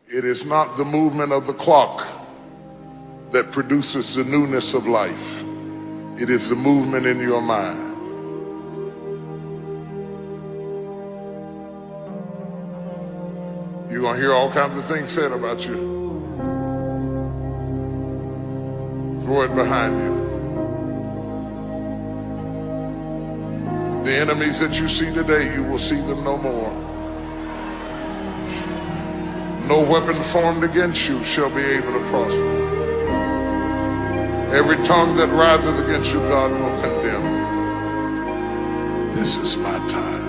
It is not the movement of the clock that produces the newness of life. It is the movement in your mind. You're going to hear all kinds of things said about you. Throw it behind you. The enemies that you see today, you will see them no more. No weapon formed against you shall be able to prosper. Every tongue that riseth against you, God will condemn. This is my time.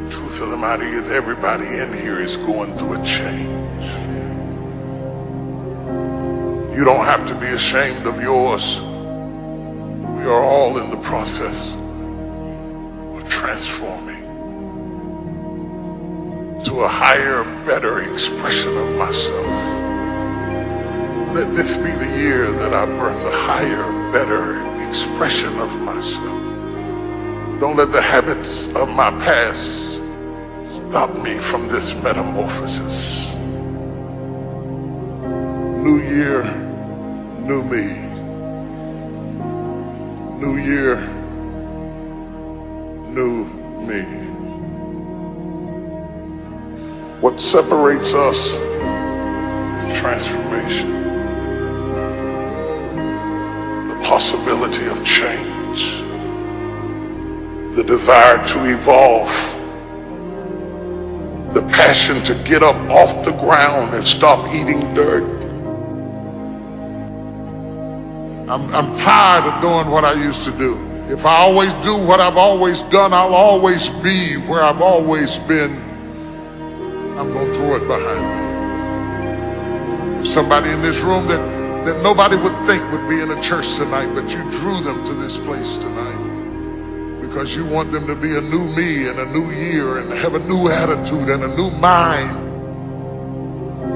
Truth of the matter is, everybody in here is going through a change. You don't have to be ashamed of yours. We are all in the process of transforming to a higher, better expression of myself. Let this be the year that I birth a higher, better expression of myself. Don't let the habits of my past stop me from this metamorphosis. New year, new me. New year, new me. What separates us is transformation. The possibility of change. The desire to evolve. The passion to get up off the ground and stop eating dirt. I'm tired of doing what I used to do. If I always do what I've always done, I'll always be where I've always been. I'm going to throw it behind me. There's somebody in this room that nobody would think would be in a church tonight, but you drew them to this place tonight because you want them to be a new me and a new year and have a new attitude and a new mind.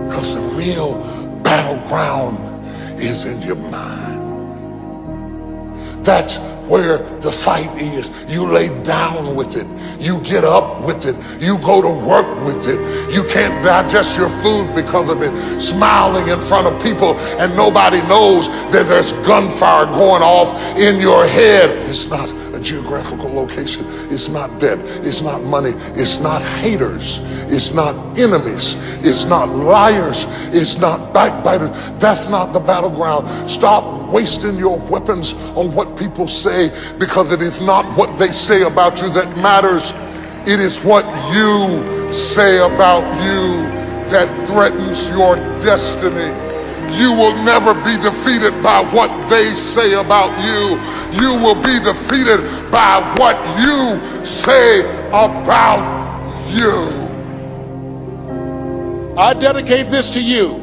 Because the real battleground is in your mind. That's where the fight is. You lay down with it. You get up with it. You go to work with it. You can't digest your food because of it. Smiling in front of people and nobody knows that there's gunfire going off in your head. It's not a geographical location. It's not debt. It's not money. It's not haters. It's not enemies. It's not liars. It's not backbiters. That's not the battleground. Stop wasting your weapons on what people say, because it is not what they say about you that matters. It is what you say about you that threatens your destiny. You will never be defeated by what they say about you. You will be defeated by what you say about you. I dedicate this to you,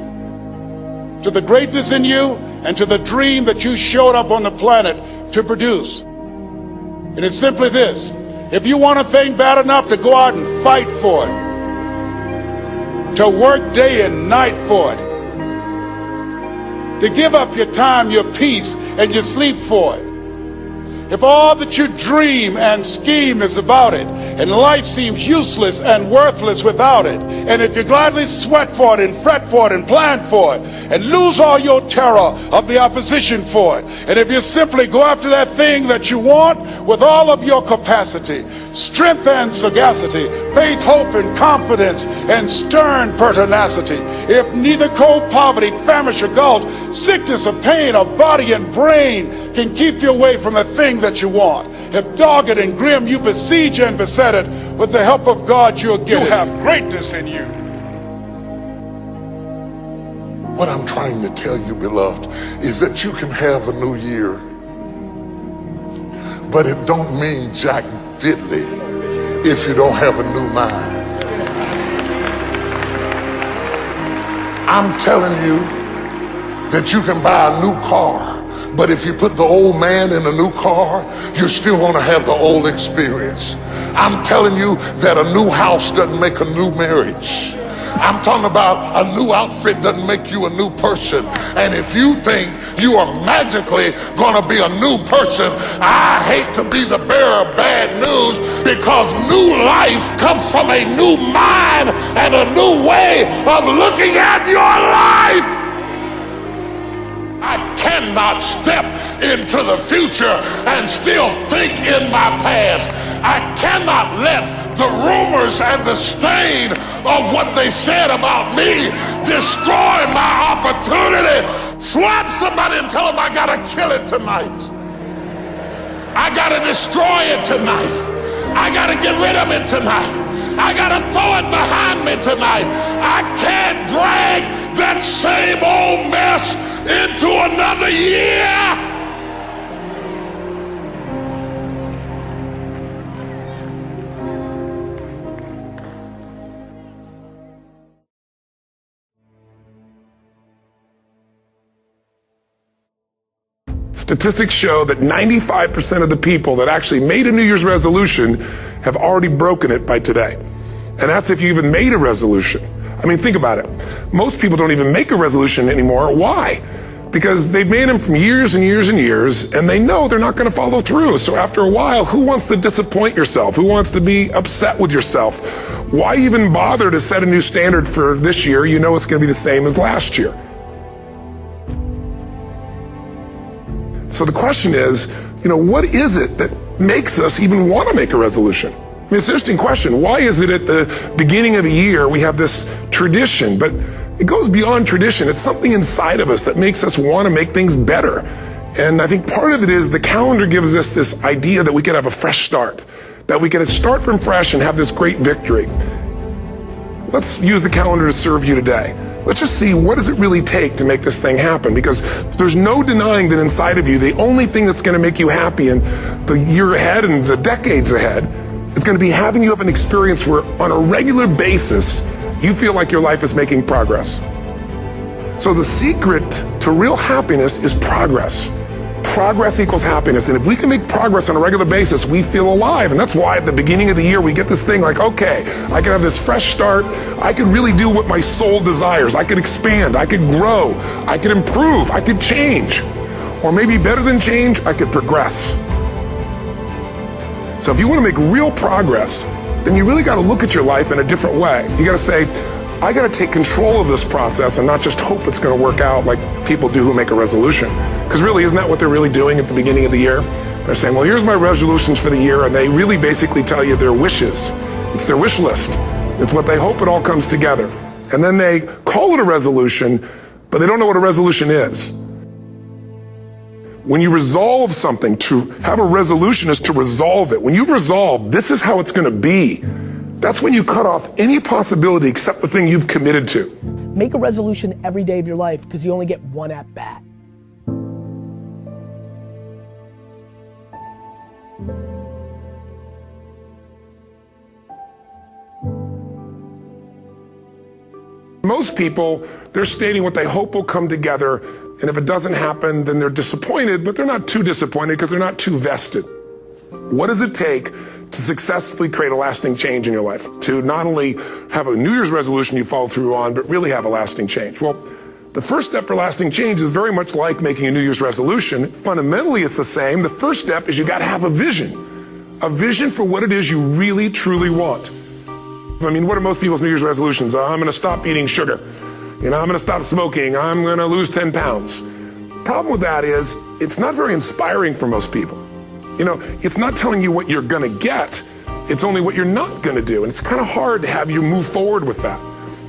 to the greatness in you, and to the dream that you showed up on the planet to produce. And it's simply this: if you want a thing bad enough to go out and fight for it, to work day and night for it, to give up your time, your peace, and your sleep for it, if all that you dream and scheme is about it, and life seems useless and worthless without it, and if you gladly sweat for it and fret for it and plan for it, and lose all your terror of the opposition for it, and if you simply go after that thing that you want with all of your capacity, strength and sagacity, faith, hope, and confidence, and stern pertinacity, if neither cold poverty, famish, or gulf, sickness or pain of body and brain can keep you away from the thing that you want, if dogged and grim you besiege and beset it, with the help of God you'll get it. You have greatness in you. What I'm trying to tell you, beloved, is that you can have a new year, but it don't mean jack diddly if you don't have a new mind. I'm telling you that you can buy a new car, but if you put the old man in a new car, you're still going to have the old experience. I'm telling you that a new house doesn't make a new marriage. I'm talking about a new outfit doesn't make you a new person. And if you think you are magically going to be a new person, I hate to be the bearer of bad news, because new life comes from a new mind and a new way of looking at your life. I cannot step into the future and still think in my past. I cannot let the rumors and the stain of what they said about me destroy my opportunity. Slap somebody and tell them I gotta kill it tonight. I gotta destroy it tonight. I gotta get rid of it tonight. I gotta throw it behind me tonight. I can't drag that same old mess into another year. Statistics show that 95% of the people that actually made a New Year's resolution have already broken it by today. And that's if you even made a resolution. I mean, think about it. Most people don't even make a resolution anymore. Why? Because they've made them from years and years and years, and they know they're not going to follow through. So after a while, who wants to disappoint yourself? Who wants to be upset with yourself? Why even bother to set a new standard for this year? You know it's going to be the same as last year. So the question is, what is it that makes us even want to make a resolution? I mean, it's an interesting question. Why is it at the beginning of the year we have this tradition, but it goes beyond tradition. It's something inside of us that makes us want to make things better. And I think part of it is the calendar gives us this idea that we could have a fresh start, that we could start from fresh and have this great victory. Let's use the calendar to serve you today. Let's just see, what does it really take to make this thing happen? Because there's no denying that inside of you, the only thing that's going to make you happy in the year ahead and the decades ahead is going to be having you have an experience where on a regular basis, you feel like your life is making progress. So the secret to real happiness is progress. Progress equals happiness. And if we can make progress on a regular basis, we feel alive. And that's why at the beginning of the year, we get this thing like, okay, I can have this fresh start. I can really do what my soul desires. I could expand. I could grow. I could improve. I could change. Or maybe better than change, I could progress. So if you want to make real progress, then you really got to look at your life in a different way. You got to say, I got to take control of this process and not just hope it's going to work out like people do who make a resolution. Because really, isn't that what they're really doing at the beginning of the year? They're saying, well, here's my resolutions for the year, and they really basically tell you their wishes. It's their wish list. It's what they hope it all comes together. And then they call it a resolution, but they don't know what a resolution is. When you resolve something, to have a resolution is to resolve it. When you've resolved, this is how it's going to be. That's when you cut off any possibility except the thing you've committed to. Make a resolution every day of your life because you only get one at bat. Most people, they're stating what they hope will come together, and if it doesn't happen, then they're disappointed, but they're not too disappointed because they're not too vested. What does it take to successfully create a lasting change in your life? To not only have a New Year's resolution you follow through on, but really have a lasting change? Well, the first step for lasting change is very much like making a New Year's resolution. Fundamentally, it's the same. The first step is you got to have a vision for what it is you really, truly want. I mean, what are most people's New Year's resolutions? I'm going to stop eating sugar. I'm going to stop smoking. I'm going to lose 10 pounds. The problem with that is it's not very inspiring for most people. It's not telling you what you're going to get. It's only what you're not going to do. And it's kind of hard to have you move forward with that.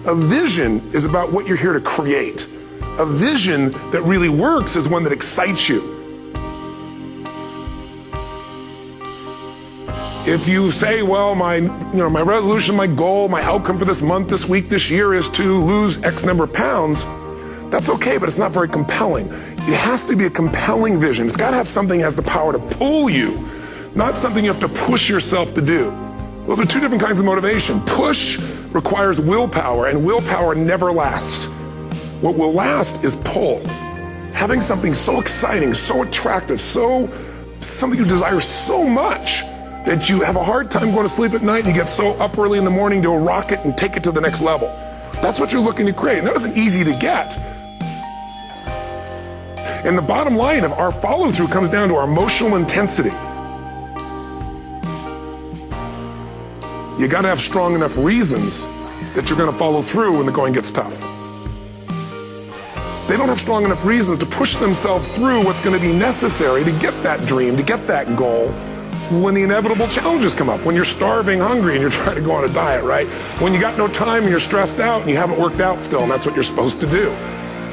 A vision is about what you're here to create. A vision that really works is one that excites you. If you say, well, my resolution, my goal, my outcome for this month, this week, this year is to lose X number of pounds, that's okay, but it's not very compelling. It has to be a compelling vision. It's got to have something that has the power to pull you, not something you have to push yourself to do. Those are two different kinds of motivation. Push requires willpower, and willpower never lasts. What will last is pull. Having something so exciting, so attractive, something you desire so much that you have a hard time going to sleep at night and you get so up early in the morning to rock it and take it to the next level. That's what you're looking to create. And that isn't easy to get. And the bottom line of our follow-through comes down to our emotional intensity. You got to have strong enough reasons that you're going to follow through when the going gets tough. They don't have strong enough reasons to push themselves through what's going to be necessary to get that dream, to get that goal, when the inevitable challenges come up, when you're starving, hungry, and you're trying to go on a diet, right? When you got no time and you're stressed out and you haven't worked out still, and that's what you're supposed to do.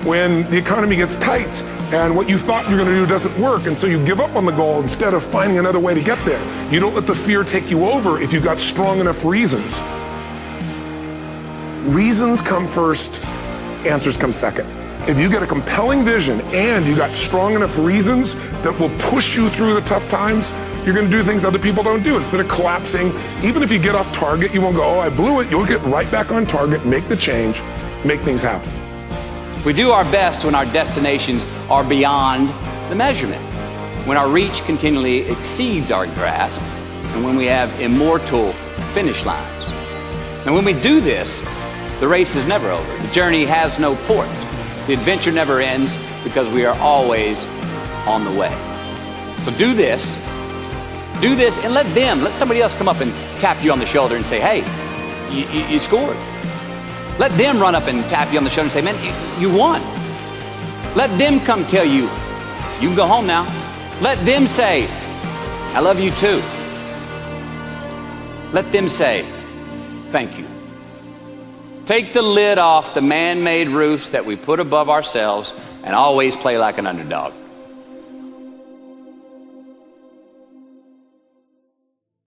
When the economy gets tight and what you thought you were going to do doesn't work, and so you give up on the goal instead of finding another way to get there. You don't let the fear take you over if you've got strong enough reasons. Reasons come first, answers come second. If you get a compelling vision and you got strong enough reasons that will push you through the tough times, you're going to do things other people don't do. Instead of collapsing, even if you get off target, you won't go, oh, I blew it. You'll get right back on target, make the change, make things happen. We do our best when our destinations are beyond the measurement, when our reach continually exceeds our grasp, and when we have immortal finish lines. And when we do this, the race is never over. The journey has no port. The adventure never ends because we are always on the way. So do this, and let somebody else come up and tap you on the shoulder and say, hey, you scored. Let them run up and tap you on the shoulder and say, man, you won. Let them come tell you, you can go home now. Let them say, I love you too. Let them say, thank you. Take the lid off the man-made roofs that we put above ourselves and always play like an underdog.